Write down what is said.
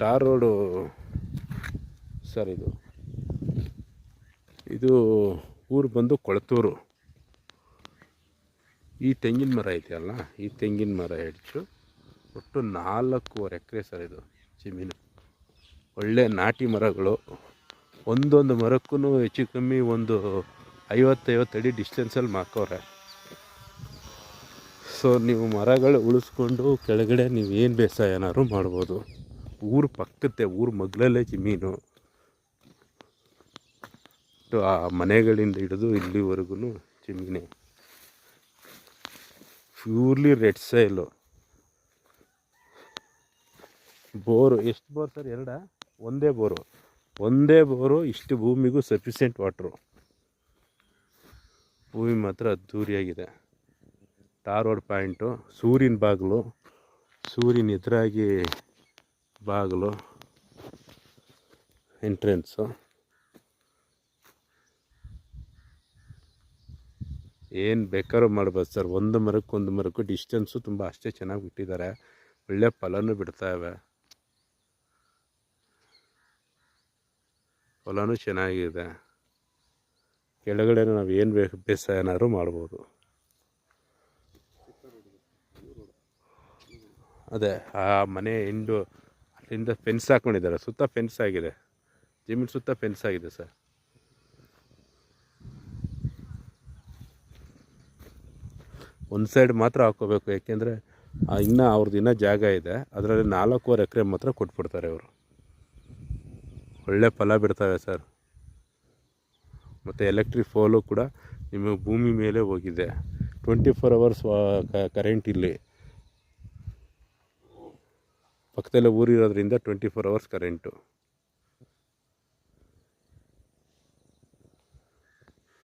Tar road sir. ಇದು ಊರು ಬಂದು ಕೊಳತೂರು. ಈ ತೆಂಗಿನ ಮರ ಇದೆಯಲ್ಲ, ಈ ತೆಂಗಿನ ಮರ ಹೆಚ್ಚು ಒಟ್ಟು 4.5 ಎಕರೆ ಸರ್ ಇದು ಜಮೀನು. ಒಳ್ಳೆ ನಾಟಿ ಮರಗಳು. ಒಂದೊಂದು ಮರಕ್ಕೂ ಹೆಚ್ಚು ಕಮ್ಮಿ ಒಂದು 50 ಅಡಿ ಡಿಸ್ಟೆನ್ಸಲ್ಲಿ ಮಾಕವ್ರೆ. ಸೊ ನೀವು ಮರಗಳು ಉಳಿಸ್ಕೊಂಡು ಕೆಳಗಡೆ ನೀವು ಏನು ಬೇಸಾಯ ಏನಾದ್ರು ಮಾಡ್ಬೋದು. ಊರು ಪಕ್ಕತ್ತೆ, ಊರು ಮಗ್ಲಲ್ಲೇ ಜಮೀನು. ಆ ಮನೆಗಳಿಂದ ಹಿಡಿದು ಇಲ್ಲಿವರೆಗೂ ಜಮೀನೆ. Purely red soil. ಬೋರು ಎಷ್ಟು ಬೋರ್ ಸರ್? ಒಂದೇ ಬೋರು. ಇಷ್ಟು ಭೂಮಿಗೂ ಸಫಿಷಿಯೆಂಟ್ ವಾಟ್ರು. ಭೂಮಿ ಮಾತ್ರ ಅದ್ದೂರಿಯಾಗಿದೆ. ಟಾರ್ ರೋಡ್ ಪಾಯಿಂಟು, ಸೂರಿನ ಬಾಗಿಲು, ಸೂರಿನ ಎದುರಾಗಿ ಬಾಗಿಲು, ಎಂಟ್ರೆನ್ಸು. ಏನು ಬೇಕಾದ್ರೂ ಮಾಡ್ಬೋದು ಸರ್. ಒಂದು ಮರಕ್ಕೂ ಡಿಸ್ಟೆನ್ಸು ತುಂಬ ಅಷ್ಟೇ ಚೆನ್ನಾಗಿ ಬಿಟ್ಟಿದ್ದಾರೆ. ಒಳ್ಳೆ ಫಲನೂ ಬಿಡ್ತಾವೆ. ಫಲನೂ ಚೆನ್ನಾಗಿದೆ. ಕೆಳಗಡೆ ನಾವು ಏನು ಬೇಸಾಯ ಏನಾದ್ರು ಮಾಡ್ಬೋದು. ಅದೇ ಆ ಮನೆ ಅಲ್ಲಿಂದ ಫೆನ್ಸ್ ಹಾಕ್ಕೊಂಡಿದ್ದಾರೆ. ಸುತ್ತ ಫೆನ್ಸ್ ಆಗಿದೆ, ಜಮೀನು ಸುತ್ತ ಫೆನ್ಸ್ ಆಗಿದೆ ಸರ್. ಒಂದು ಸೈಡ್ ಮಾತ್ರ ಹಾಕ್ಕೋಬೇಕು, ಯಾಕೆಂದರೆ ಇನ್ನೂ ಜಾಗ ಇದೆ. ಅದರಲ್ಲಿ 4.25 ಎಕರೆ ಮಾತ್ರ ಕೊಟ್ಬಿಡ್ತಾರೆ ಅವರು. ಒಳ್ಳೆ ಫಲ ಬಿಡ್ತವೆ ಸರ್. ಮತ್ತು ಎಲೆಕ್ಟ್ರಿಕ್ ಪೋಲು ಕೂಡ ನಿಮಗೆ ಭೂಮಿ ಮೇಲೆ ಹೋಗಿದೆ. 24 hours ಕರೆಂಟ್ ಇಲ್ಲಿ ಪಕ್ಕದಲ್ಲೇ ಊರಿರೋದ್ರಿಂದ 24 hours ಕರೆಂಟು.